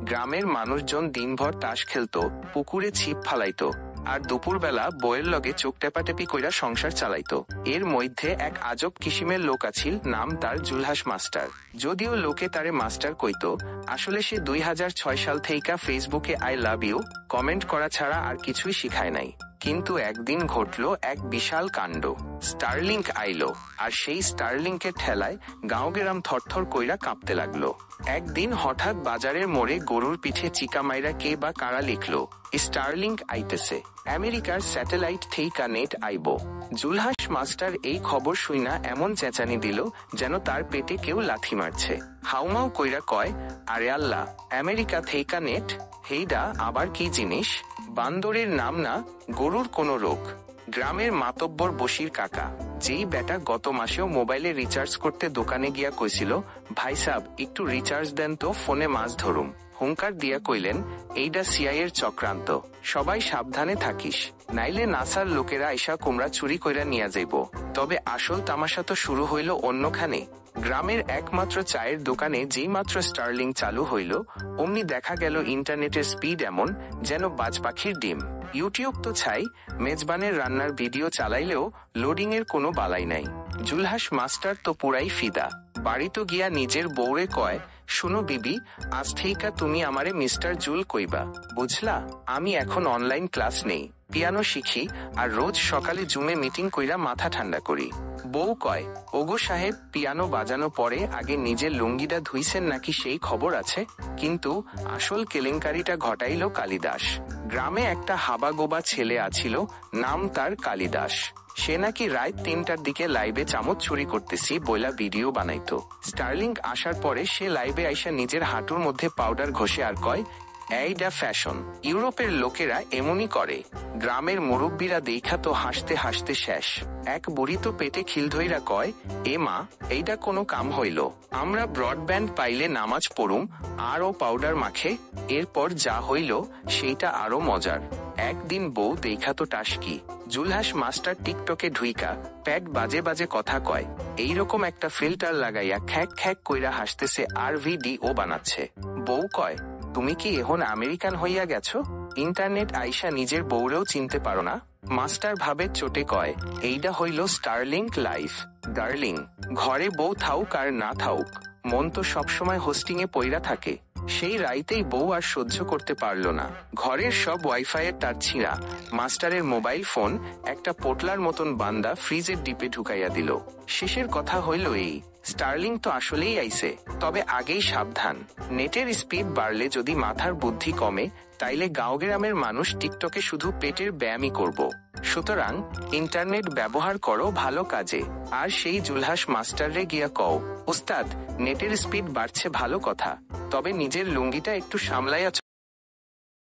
গ্রামের মানুষজন দিনভর তাস খেলতো, পুকুরে ছিপ ফালাইতো, আর দুপুরবেলা বইয়ের লগে চোখ টেপাটেপি কইরা সংসার চালাইতো। এর মধ্যে এক আজব কিসিমের লোক আছিল, নাম তার জুলহাস মাস্টার। যদিও লোকে তারে মাস্টার কইতো, আসলে সে 2006 সাল থেইকা ফেসবুকে আই লাভ ইউ কমেন্ট করা ছাড়া আর কিছুই শিখায় নাই। কিন্তু একদিন ঘটলো এক বিশাল কাণ্ড। স্টারলিংক আইলো, আর সেই স্টারলিংকের ঠেলায় গাঁও গ্রাম থরথর কইরা কাঁপতে লাগলো। একদিন হঠাৎ বাজারের মোড়ে গরুর পিঠে চিকা মাইরা কে বা কারা লিখলো, স্টারলিংক আইতেছে, আমেরিকার স্যাটেলাইট থেইকা নেট আইবো। জুলহাস মাস্টার এই খবর শুইনা এমন চেঁচানি দিল যেন তার পেটে কেউ লাথি মারছে। হাউমাউ কইরা কয়, আরে আল্লাহ, আমেরিকা থেইকা নেট, হেইডা আবার কি জিনিস? বান্দরের নাম না, গরুর কোনো রোগ। গ্রামের মাতব্বর বশির কাকা, যেই বেটা গত মাসেও মোবাইলে রিচার্জ করতে দোকানে গিয়া কইছিল, ভাই সাব একটু রিচার্জ দেন তো, ফোনে মাছ ধরুম। হুঙ্কার দিয়া কইলেন, এইডা সিআইয়ের চক্রান্ত, সবাই সাবধানে থাকিস, নাইলে নাসার লোকেরা আইসা কুমড়া চুরি কইরা নিয়া যাইব। তবে আসল তামাশা তো শুরু হইল অন্যখানে। গ্রামের একমাত্র চায়ের দোকানে যেই মাত্র স্টারলিং চালু হইল, অমনি দেখা গেল ইন্টারনেটের স্পিড এমন যেন বাজ পাখির ডিম। ইউটিউব তো ছাই, মেজবানের রান্নার ভিডিও চালাইলেও লোডিং এর কোনো বালাই নাই। জুলহাস মাস্টার তো পুরাই ফিদা। বাড়িতে গিয়া নিজের বউরে কয়, শুনো বিবি, আজ থেইকা তুমি আমারে মিস্টার জুল কইবা, বুঝলা? আমি এখন অনলাইন ক্লাস নেই, পিয়ানো শিখি, আর রোজ সকালে জুমে মিটিং কইরা মাথা ঠান্ডা করি। বউ কয়, ওগো সাহেব, পিয়ানো বাজানো পরে আগে নিজের লুঙ্গিটা ধুইছেন নাকি সেই খবর আছে? কিন্তু আসল কেলেঙ্কারিটা ঘটাইল কালিদাস। গ্রামে একটা হাবাগোবা ছেলে আছিল, নাম তার কালিদাস। সে নাকি রাত 3টার দিকে লাইভে চামচ চুরি করতেছি বইলা ভিডিও বানাইতো। স্টারলিংক আসার পরে সে লাইভে আইসা নিজের হাঁটুর মধ্যে পাউডার ঘষে আর কয়, এইডা ফ্যাশন, ইউরোপের লোকেরা এমনই করে। গ্রামের মুরব্বীরা দেখা তো হাসতে হাসতে শেষ। এক বুড়ি তো পেটে খিল ধইরা কয়, এ মা, এইটা কোনো কাম হইল? আমরা ব্রডব্যান্ড পাইলে নামাজ পড়ুম, আর ও পাউডার মাখে। এরপর যা হইল সেইটা আরো মজার। একদিন বউ দেখা তো টাসকি, জুলহাস মাস্টার টিকটকে ঢুইকা প্যাট বাজে বাজে কথা কয়, এইরকম একটা ফিল্টার লাগাইয়া খ্যাক খ্যাক কইরা হাসতেছে আর ভিডিও বানাচ্ছে। বউ কয়, তুমি কি এখন আমেরিকান হইয়া গেছো? ইন্টারনেট আইসা নিজের বউরেও চিনতে পারো না? মাস্টার ভাবে চোটে কয়, এইটা হইল স্টারলিংক লাইফ। ডার্লিং, ঘরে বউ থাউক আর না থাউক, মন তো সবসময় হোস্টিং এ পইরা থাকে। সেই রাইতেই বউ আর সহ্য করতে পারল না। ঘরের সব ওয়াইফাইয়ের তার ছিঁড়া, মাস্টারের মোবাইল ফোন একটা পোটলার মতন বান্দা ফ্রিজের ডিপে ঢুকাইয়া দিল। শেষের কথা হইল এই, স্টারলিং তো আসলেই আইছে, তবে আগেই সাবধান। নেটের স্পিড বাড়লে যদি মাথার বুদ্ধি কমে, তাইলে গাঁও গ্রামের মানুষ টিকটকে শুধু পেটের ব্যায়ামই করব। সুতরাং ইন্টারনেট ব্যবহার করো ভালো কাজে। আর সেই জুলহাস মাস্টাররে গিয়া কও, উস্তাদ, নেটের স্পিড বাড়ছে ভালো কথা, তবে নিজের লুঙ্গিটা একটু সামলাইয়া